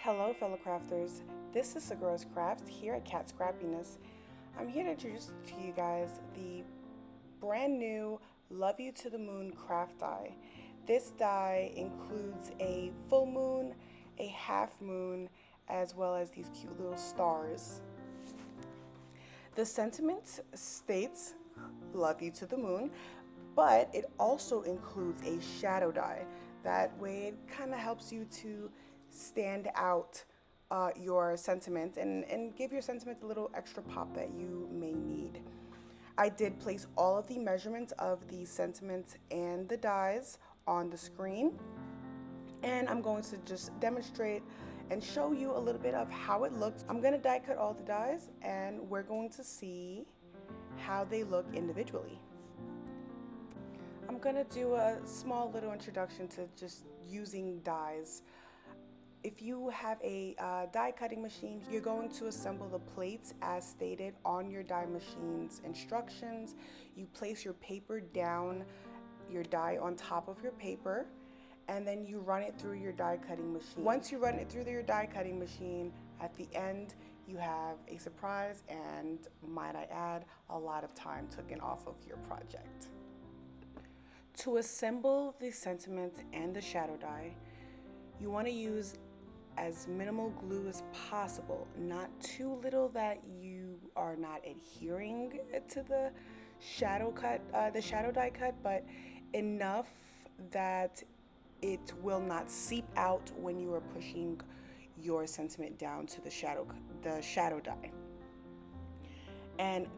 Hello fellow crafters, this is Sagura's Crafts here at Kat Scrappiness. I'm here to introduce to you guys the brand new Love You to the Moon craft die. This die includes a full moon, a half moon, as well as these cute little stars. The sentiment states love you to the moon, but it also includes a shadow die. That way it kind of helps you to stand out your sentiment and give your sentiment a little extra pop that you may need. I did place all of the measurements of the sentiments and the dies on the screen, and I'm going to just demonstrate and show you a little bit of how it looks. I'm going to die cut all the dies and we're going to see how they look individually. I'm going to do a small little introduction to just using dies. If you have a die cutting machine, you're going to assemble the plates as stated on your die machine's instructions. You place your paper down, your die on top of your paper, and then you run it through your die cutting machine. Once you run it through your die cutting machine, at the end you have a surprise and, might I add, a lot of time taken off of your project. To assemble the sentiments and the shadow die, you want to use as minimal glue as possible, not too little that you are not adhering to the shadow die cut, but enough that it will not seep out when you are pushing your sentiment down to the shadow die. And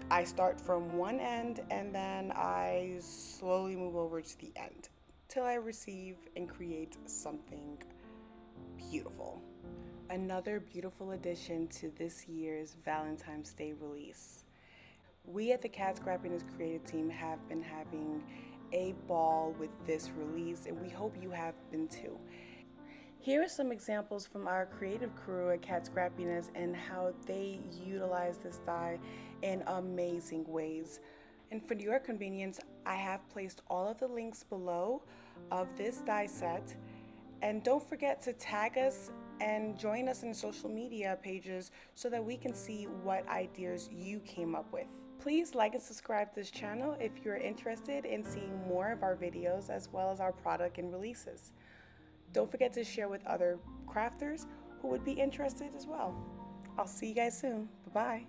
I start from one end and then I slowly move over to the end till I receive and create something beautiful. Another beautiful addition to this year's Valentine's Day release. We at the Kat Scrappiness creative team have been having a ball with this release, and we hope you have been too. Here are some examples from our creative crew at Kat Scrappiness and how they utilize this die in amazing ways. And for your convenience, I have placed all of the links below of this die set. And don't forget to tag us and join us in social media pages so that we can see what ideas you came up with. Please like and subscribe to this channel if you're interested in seeing more of our videos as well as our product and releases. Don't forget to share with other crafters who would be interested as well. I'll see you guys soon. Bye-bye.